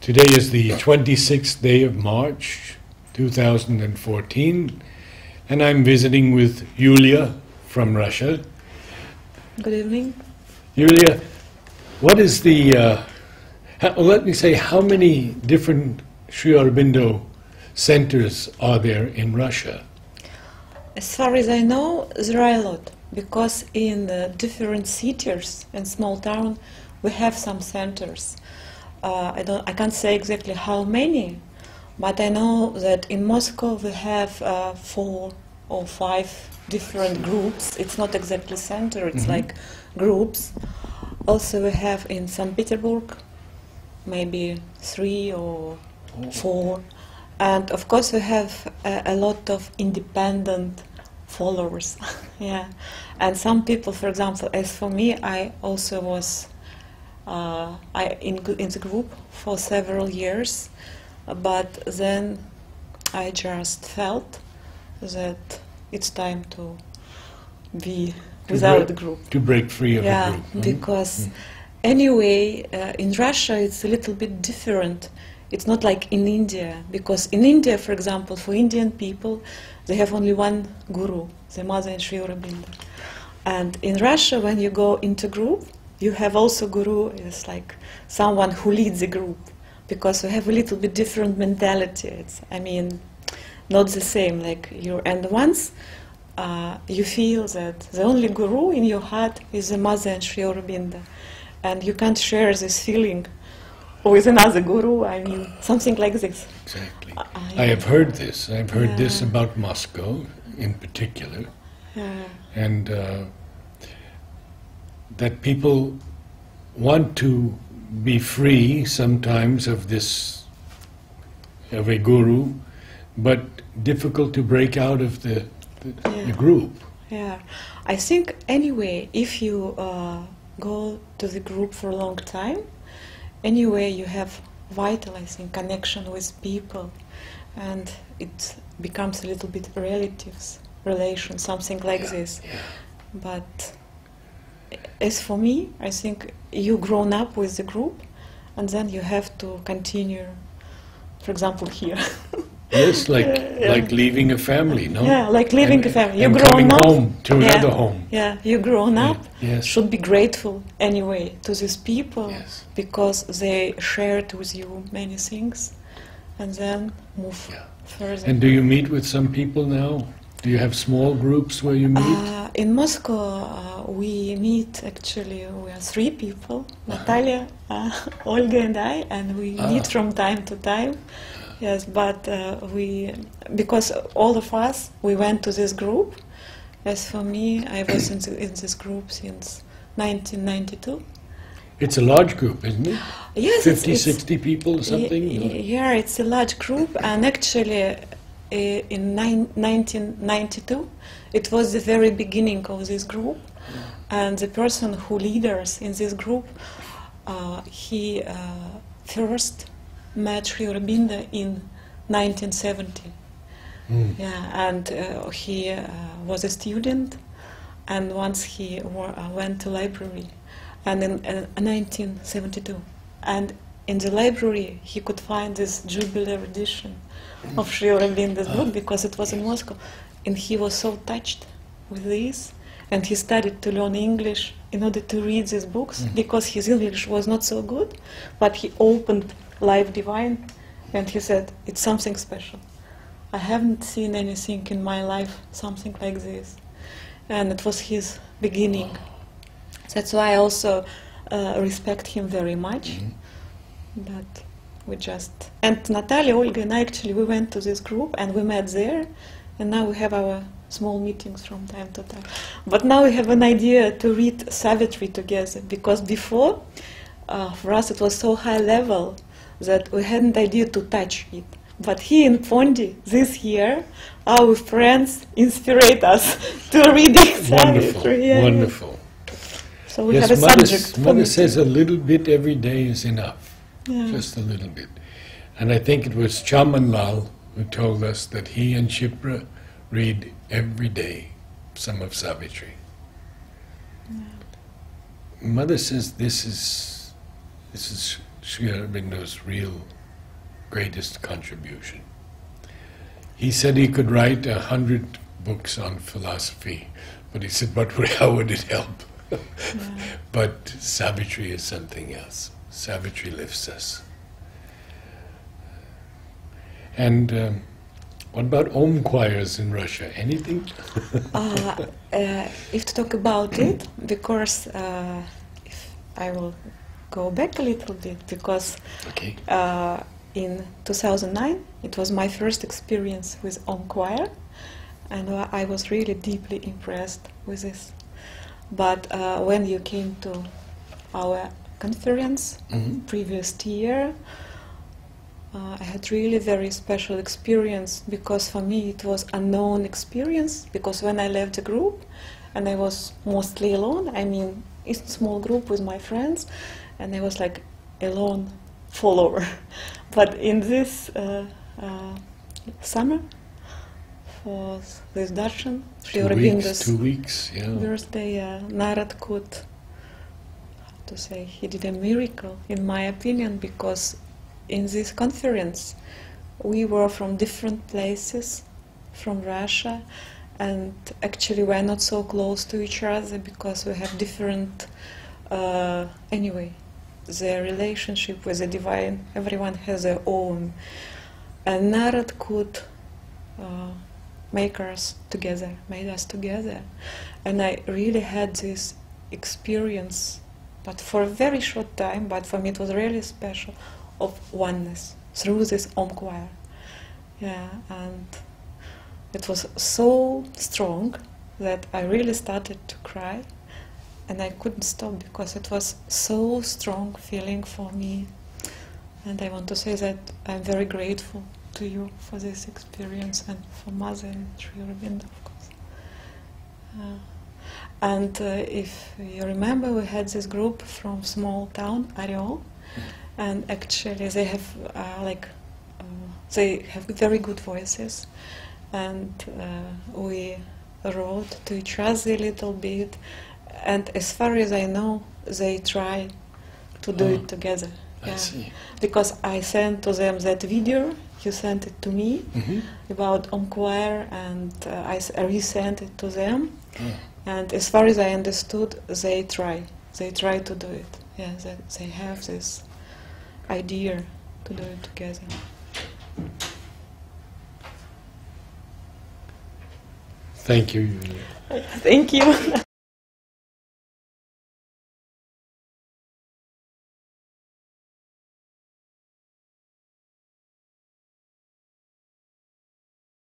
Today is the 26th day of March, 2014, and I'm visiting with Yulia from Russia. Good evening. Yulia, what is the, let me say, how many different Sri Aurobindo centers are there in Russia? As far as I know, there are a lot, because in the different cities and small towns we have some centers. I can't say exactly how many, but I know that in Moscow we have 4 or 5 different groups. It's not exactly center, it's like groups. Also we have in St. Petersburg maybe 3 or 4. And of course we have a lot of independent followers. Yeah. And some people, for example, as for me, I also was in the group for several years, but then I just felt that it's time to be without the group. To break free of yeah, the group. Because anyway, in Russia it's a little bit different. It's not like in India, because in India, for example, for Indian people, they have only one guru, the Mother and Sri Aurobindo. And in Russia, when you go into group, you have also guru is like someone who leads the group, because we have a little bit different mentality. It's, I mean, not the same. Like and once you feel that the only guru in your heart is the Mother and Sri Aurobindo, and you can't share this feeling with another guru. I mean, something like this. Exactly. Yeah. I have heard this. I've heard this about Moscow in particular, and that people want to be free sometimes of a guru, but difficult to break out of the group. Yeah, I think anyway, if you go to the group for a long time, anyway you have vital, I think, connection with people, and it becomes a little bit relatives relation, something like this. Yeah. But as for me, I think you grown up with the group, and then you have to continue, for example, here. Yes, like leaving a family, no? Yeah, like leaving a family. You and grown coming up home to another home. Yeah, you grown up. Yes. Should be grateful anyway to these people, Yes. because they shared with you many things, and then move further. And do you meet with some people now? Do you have small groups where you meet? In Moscow, we meet, actually, we are 3 people, Natalia, Olga and I, and we meet from time to time. Yes, but because all of us, we went to this group. As for me, I was in this group since 1992. It's a large group, isn't it? Yes, 50, 60 people or something? Yeah, it's a large group, and actually in 1992, it was the very beginning of this group, and the person who leaders in this group, he first met Sri Aurobindo in 1970. Yeah, and he was a student, and once he went to library, and in 1972, and in the library he could find this jubilee edition of Sri Aurobindo's book, because it was in Moscow, and he was so touched with this, and he started to learn English in order to read these books, because his English was not so good, but he opened Life Divine, and he said, it's something special. I haven't seen anything in my life, something like this. And it was his beginning. That's why I also respect him very much. But we just... And Natalia, Olga and I, actually, we went to this group and we met there, and now we have our small meetings from time to time. But now we have an idea to read Savitri together, because before, for us it was so high level that we had an idea to touch it. But here in Pondi, this year, our friends inspired us to reading Savitri. Yeah. Wonderful. So we have a subject. Mother says a little bit every day is enough, just a little bit. And I think it was Chamanlal who told us that he and Shipra read every day some of Savitri. Mother says this is Sri Aurobindo's real greatest contribution. He said he could write 100 books on philosophy, but he said, but how would it help? Yeah. But Savitri is something else. Savitri lifts us. And what about Om choirs in Russia? Anything? If to talk about it, because if I will go back a little bit, because Okay. In 2009 it was my first experience with Om choir, and I was really deeply impressed with this. But when you came to our conference previous year, I had really very special experience, because for me it was unknown experience, because when I left the group and I was mostly alone, I mean it's a small group with my friends, and I was like a lone follower. But in this summer, for this darshan, Sri Aurobindo's 2 weeks, yeah. birthday, Narad could, how to say, he did a miracle, in my opinion, because in this conference we were from different places, from Russia, and actually we're not so close to each other because we have different, anyway, the relationship with the divine, everyone has their own. And Narad could made us together. And I really had this experience, but for a very short time, but for me it was really special, of oneness through this Om choir. Yeah, and it was so strong that I really started to cry, and I couldn't stop because it was so strong feeling for me. And I want to say that I'm very grateful to you for this experience, and for Mother and Sri Aurobindo, of course. And if you remember, we had this group from small town, Ariol, and actually they have they have very good voices, and we wrote to each other a little bit, and as far as I know, they try to do it together. I see. Because I sent to them that video, you sent it to me, about Om choir, and I resent it to them. And as far as I understood, they try to do it. Yeah, they have this idea to do it together. Thank you, Yulia. Thank you.